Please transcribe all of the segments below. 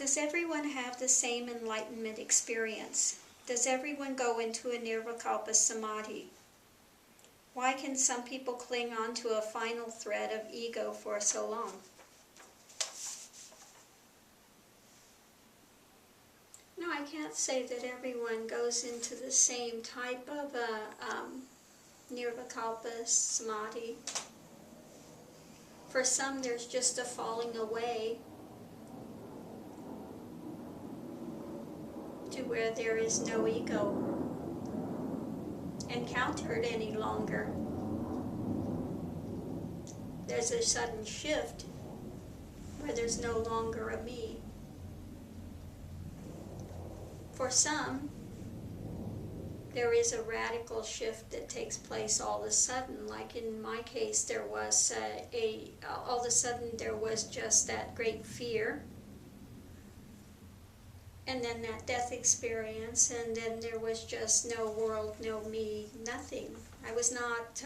Does everyone have the same enlightenment experience? Does everyone go into a nirvikalpa samadhi? Why can some people cling on to a final thread of ego for so long? No, I can't say that everyone goes into the same type of nirvikalpa samadhi. For some, there's just a falling away to where there is no ego encountered any longer. There's a sudden shift where there's no longer a me. For some, there is a radical shift that takes place all of a sudden. Like in my case, there was all of a sudden there was just that great fear, and then that death experience, and then there was just no world, no me, nothing. I was not,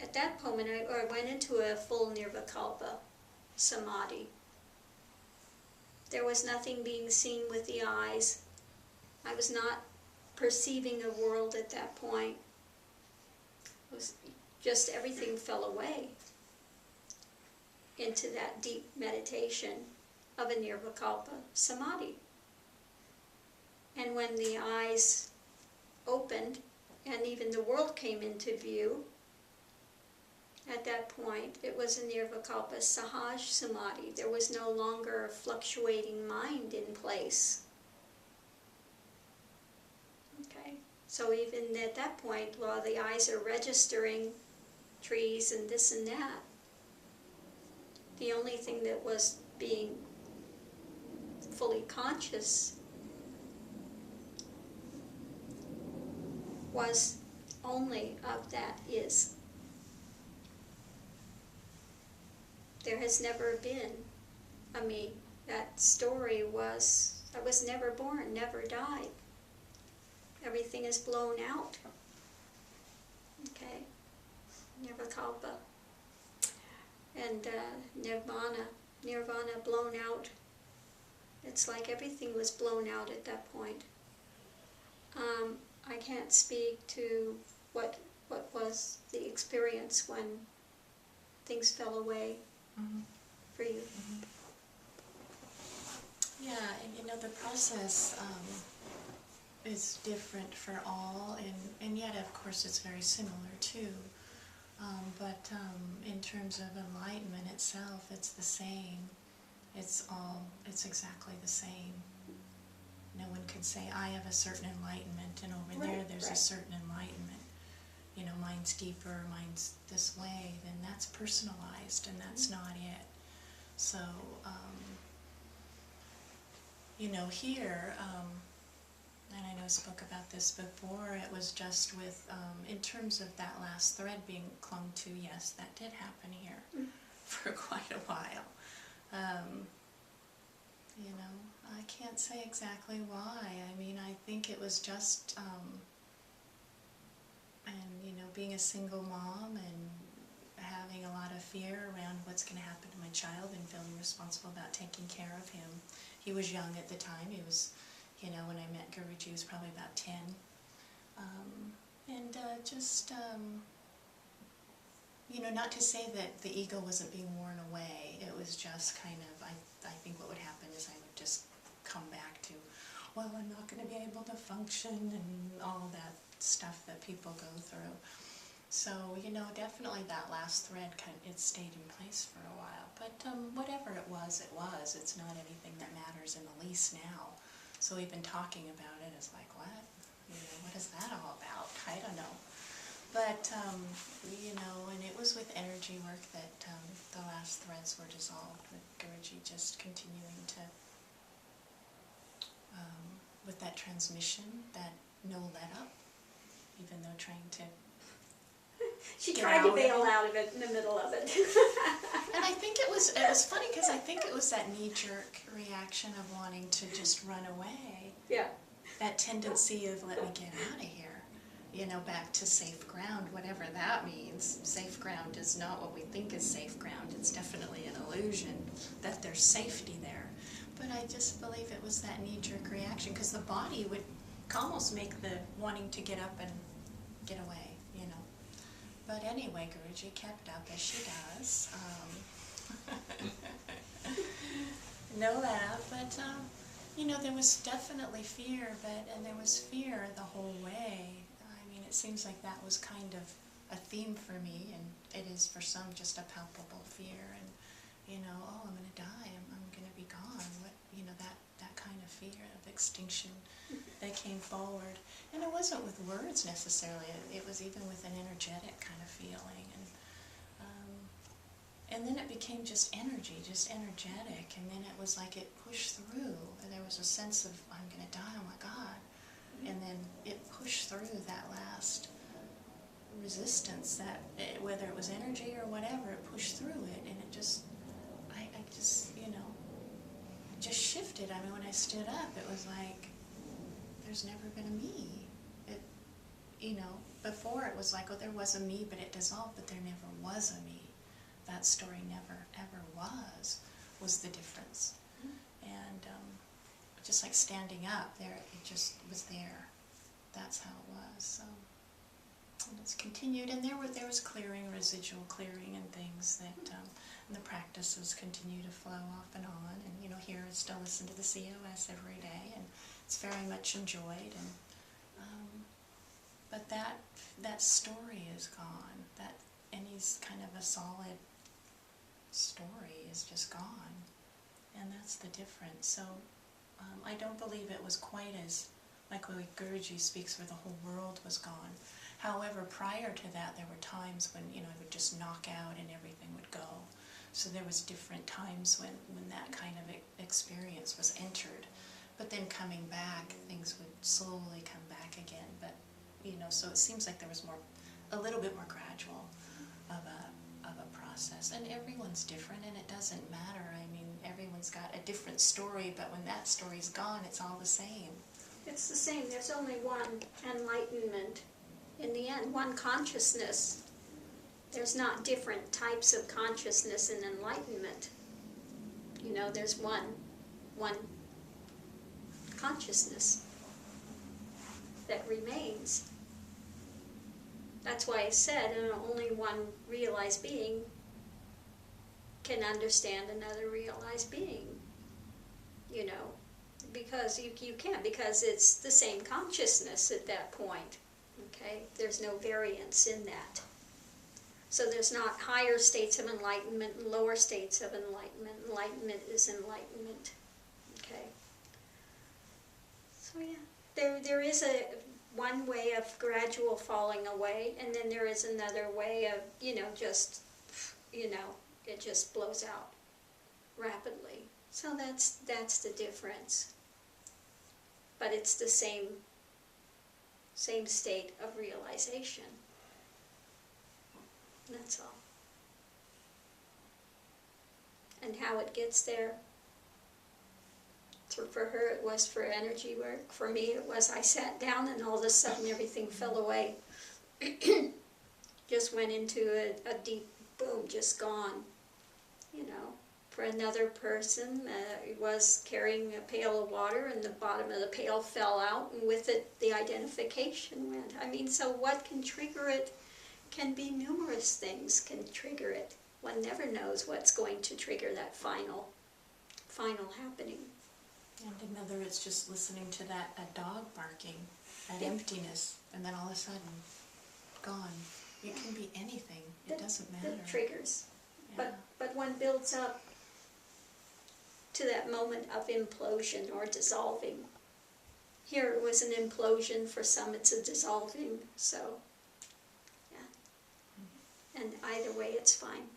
at that moment, I went into a full nirvikalpa samadhi. There was nothing being seen with the eyes. I was not perceiving a world at that point. It was just everything fell away into that deep meditation of a nirvikalpa samadhi. And when the eyes opened and even the world came into view, at that point it was a nirvikalpa sahaj samadhi. There was no longer a fluctuating mind in place. Okay, so even at that point, while the eyes are registering trees and this and that, the only thing that was being fully conscious was only of that is. There has never been a me. That story was, I was never born, never died. Everything is blown out. Okay, nirvikalpa. And nirvana blown out. It's like everything was blown out at that point. I can't speak to what was the experience when things fell away for you. Yeah, and the process is different for all, and yet of course it's very similar too. But in terms of enlightenment itself, it's the same. It's exactly the same. No one could say, I have a certain enlightenment, and over there there's a certain enlightenment. Mine's deeper, mine's this way, then that's personalized, and that's not it. So, here, and I know I spoke about this before, it was just with, in terms of that last thread being clung to, yes, that did happen here for quite a while. I can't say exactly why. I mean, I think it was just, being a single mom and having a lot of fear around what's going to happen to my child and feeling responsible about taking care of him. He was young at the time. He was, when I met Guruji, he was probably about 10. Not to say that the ego wasn't being worn away. It was just kind of, I think what would happen is I would just come back to, well, I'm not going to be able to function and all that stuff that people go through. So, definitely that last thread, it stayed in place for a while. But whatever it was, it's not anything that matters in the least now. So even talking about it is like, what? What is that all about? I don't know. But, and it was with energy work that the last threads were dissolved, with Guruji just continuing to, with that transmission, that no let up, even though trying to She tried to bail out of it in the middle of it. And I think it was funny because I think it was that knee-jerk reaction of wanting to just run away. Yeah. That tendency of, let me get out of here. Back to safe ground, whatever that means. Safe ground is not what we think is safe ground. It's definitely an illusion that there's safety there. But I just believe it was that knee-jerk reaction, because the body would almost make the wanting to get up and get away, you know. But anyway, Guruji kept up as she does. Know that, but you know, there was definitely fear, and there was fear the whole way. I mean, it seems like that was kind of a theme for me, and it is for some just a palpable fear, and you know, oh, I'm going to die, I'm going to be gone. What, you know, that kind of fear of extinction that came forward, and it wasn't with words necessarily. It was even with an energetic kind of feeling, and then it became just energy, just energetic, and then it was like it pushed through, and there was a sense of, I'm going to die, oh my God. And then it pushed through that last resistance, that whether it was energy or whatever, it pushed through it, and it just, I just, you know, just shifted. I mean, when I stood up, it was like, there's never been a me. It, you know, before it was like, oh, there was a me, but it dissolved, but there never was a me. That story never, ever was the difference. And just like standing up there, it just was there. That's how it was. So and it's continued, and there was clearing, residual clearing, and things that, and the practices continue to flow off and on. And you know, here I still listen to the COS every day, and it's very much enjoyed. And but that story is gone. That any kind of a solid story is just gone, and that's the difference. So I don't believe it was quite as like when Guruji speaks where the whole world was gone. However, prior to that, there were times when, you know, it would just knock out and everything would go. So there was different times when that kind of experience was entered. But then coming back, things would slowly come back again. But, you know, so it seems like there was a little bit more gradual of a process. And everyone's different, and it doesn't matter. I mean, everyone's got a different story, but when that story's gone, it's all the same. It's the same. There's only one enlightenment. In the end, one consciousness. There's not different types of consciousness in enlightenment. You know, there's one consciousness that remains. That's why I said only one realized being can understand another realized being. You know, because you can't, because it's the same consciousness at that point. Okay, there's no variance in that. So there's not higher states of enlightenment and lower states of enlightenment. Enlightenment is enlightenment. Okay. So yeah, there is one way of gradual falling away, and then there is another way of, you know, just, you know, it just blows out rapidly. So that's the difference. But it's the same state of realization. That's all. And how it gets there, for her it was for energy work. For me it was I sat down and all of a sudden everything fell away. Just went into a deep boom, just gone. You know. For another person, it was carrying a pail of water and the bottom of the pail fell out, and with it the identification went. I mean, so what can trigger it can be numerous things can trigger it. One never knows what's going to trigger that final happening. And another, it's just listening to a dog barking, that emptiness, and then all of a sudden, gone. It can be anything. It doesn't matter. The triggers. Yeah. But one builds up to that moment of implosion or dissolving. Here it was an implosion, for some it's a dissolving, so yeah. And either way it's fine.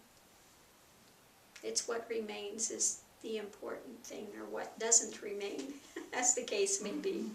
It's what remains is the important thing, or what doesn't remain, as the case may be.